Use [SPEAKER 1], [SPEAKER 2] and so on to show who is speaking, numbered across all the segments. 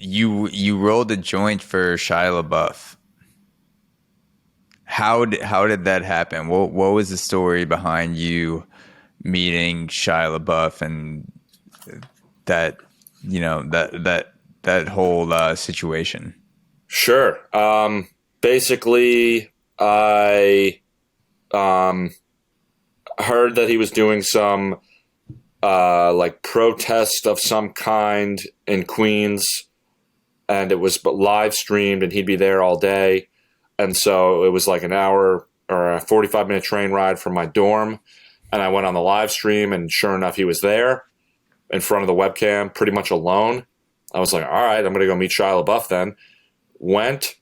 [SPEAKER 1] you rolled a joint for Shia LaBeouf. How did that happen? What was the story behind you meeting Shia LaBeouf and that that whole situation?
[SPEAKER 2] Sure. Basically, I heard that he was doing some like protest of some kind in Queens, and it was live streamed, and he'd be there all day. And so it was like an hour or a 45-minute train ride from my dorm, and I went on the live stream, and sure enough, he was there in front of the webcam, pretty much alone. I was like, all right, I'm going to go meet Shia LaBeouf then. Went.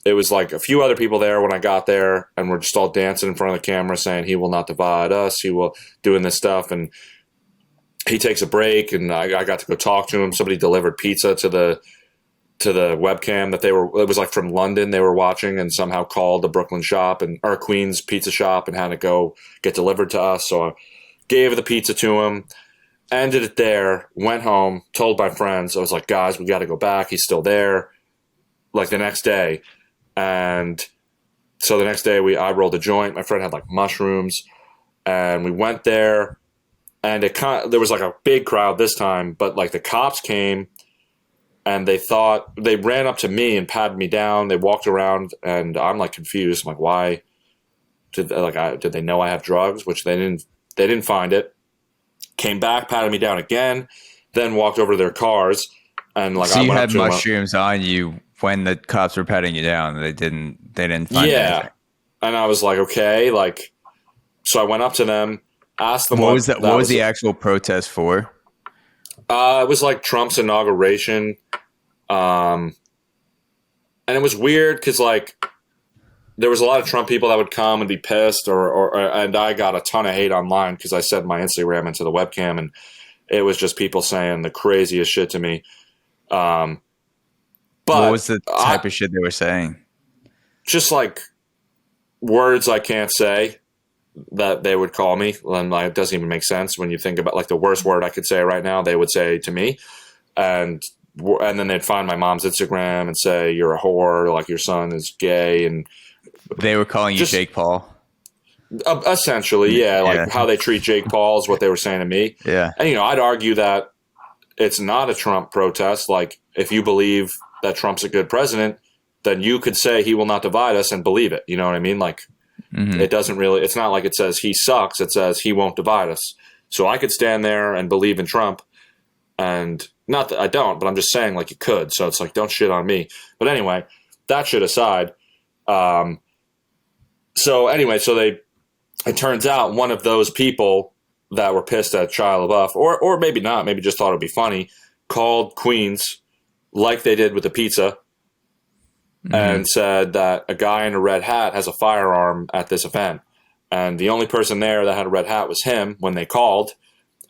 [SPEAKER 2] It was like a few other people there when I got there, and we're just all dancing in front of the camera saying, he will not divide us. He will, doing this stuff. And he takes a break, and I got to go talk to him. Somebody delivered pizza to the webcam that it was like from London they were watching, and somehow called the Brooklyn shop or Queens pizza shop and had to go get delivered to us. So I gave the pizza to him, ended it there, went home, told my friends. I was like, guys, we got to go back. He's still there. Like the next day. And so the next day I rolled a joint. My friend had like mushrooms, and we went there, and there was like a big crowd this time, but like the cops came, and they ran up to me and patted me down. They walked around, and I'm like confused. I'm like, why did they know I have drugs? Which they didn't find it. Came back, patted me down again, then walked over to their cars, and like
[SPEAKER 1] So
[SPEAKER 2] I
[SPEAKER 1] you
[SPEAKER 2] went up
[SPEAKER 1] had
[SPEAKER 2] to them.
[SPEAKER 1] mushrooms on you when the cops were patting you down. They didn't find
[SPEAKER 2] Yeah.
[SPEAKER 1] anything.
[SPEAKER 2] And I was like, okay, like, so I went up to them, asked them
[SPEAKER 1] What was that?
[SPEAKER 2] that
[SPEAKER 1] What was the actual protest for?
[SPEAKER 2] It was like Trump's inauguration. And it was weird because like there was a lot of Trump people that would come and be pissed, and I got a ton of hate online because I said my Instagram into the webcam, and it was just people saying the craziest shit to me. But
[SPEAKER 1] what was the type of shit they were saying?
[SPEAKER 2] Just like words I can't say that they would call me, and like, it doesn't even make sense when you think about like the worst word I could say right now. They would say to me, and then they'd find my mom's Instagram and say, "You're a whore," like your son is gay, and
[SPEAKER 1] They were calling you Jake Paul.
[SPEAKER 2] Essentially, yeah, like how they treat Jake Paul is what they were saying to me.
[SPEAKER 1] Yeah,
[SPEAKER 2] and I'd argue that it's not a Trump protest. Like if you believe that Trump's a good president, then you could say he will not divide us and believe it. You know what I mean? Like it doesn't really. It's not like it says he sucks. It says he won't divide us. So I could stand there and believe in Trump, and not that I don't, but I'm just saying like you could. So it's like don't shit on me. But anyway, that shit aside. So it turns out one of those people that were pissed at Shia LaBeouf, or maybe not, maybe just thought it'd be funny, called Queens like they did with the pizza and said that a guy in a red hat has a firearm at this event. And the only person there that had a red hat was him when they called.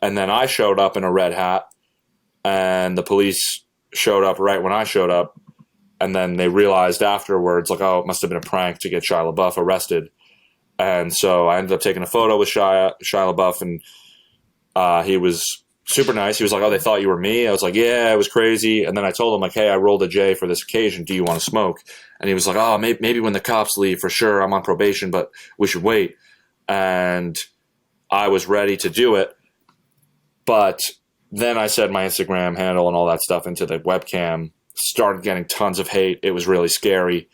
[SPEAKER 2] And then I showed up in a red hat, and the police showed up right when I showed up. And then they realized afterwards, like, oh, it must have been a prank to get Shia LaBeouf arrested. And so I ended up taking a photo with Shia LaBeouf, and he was super nice. He was like, oh, they thought you were me? I was like, yeah, it was crazy. And then I told him, like, hey, I rolled a J for this occasion. Do you want to smoke? And he was like, oh, maybe when the cops leave, for sure. I'm on probation, but we should wait. And I was ready to do it. But then I said my Instagram handle and all that stuff into the webcam, started getting tons of hate. It was really scary.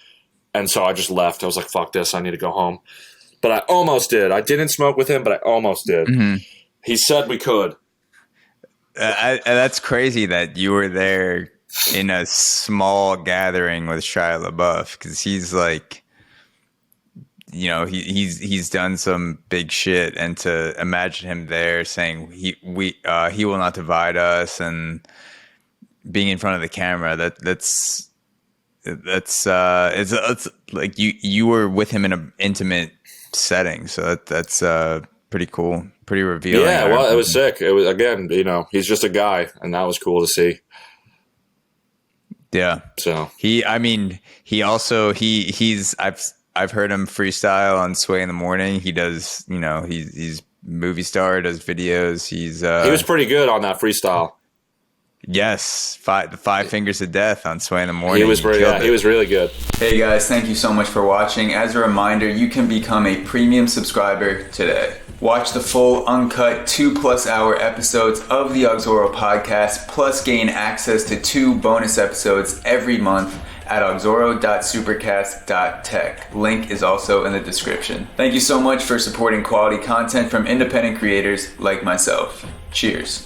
[SPEAKER 2] And so I just left. I was like, fuck this. I need to go home. But I almost did. I didn't smoke with him, but I almost did. He said we could.
[SPEAKER 1] That's crazy that you were there in a small gathering with Shia LaBeouf, because he's like, he's done some big shit, and to imagine him there saying he will not divide us and being in front of the camera, it's like you were with him in an intimate setting, so that's pretty cool, pretty revealing.
[SPEAKER 2] Yeah, well, it was sick. It was, again, he's just a guy, and that was cool to see.
[SPEAKER 1] Yeah.
[SPEAKER 2] So
[SPEAKER 1] he's I've heard him freestyle on Sway in the Morning. He does, he's movie star, does videos. He
[SPEAKER 2] was pretty good on that freestyle.
[SPEAKER 1] Yes, the five fingers of death on Sway in the
[SPEAKER 2] He
[SPEAKER 1] Morning.
[SPEAKER 2] was he was really good.
[SPEAKER 1] Hey guys, thank you so much for watching. As a reminder, you can become a premium subscriber today. Watch the full uncut 2+ hour episodes of the AUXORO podcast, plus gain access to 2 bonus episodes every month at auxoro.supercast.tech. Link is also in the description. Thank you so much for supporting quality content from independent creators like myself. Cheers.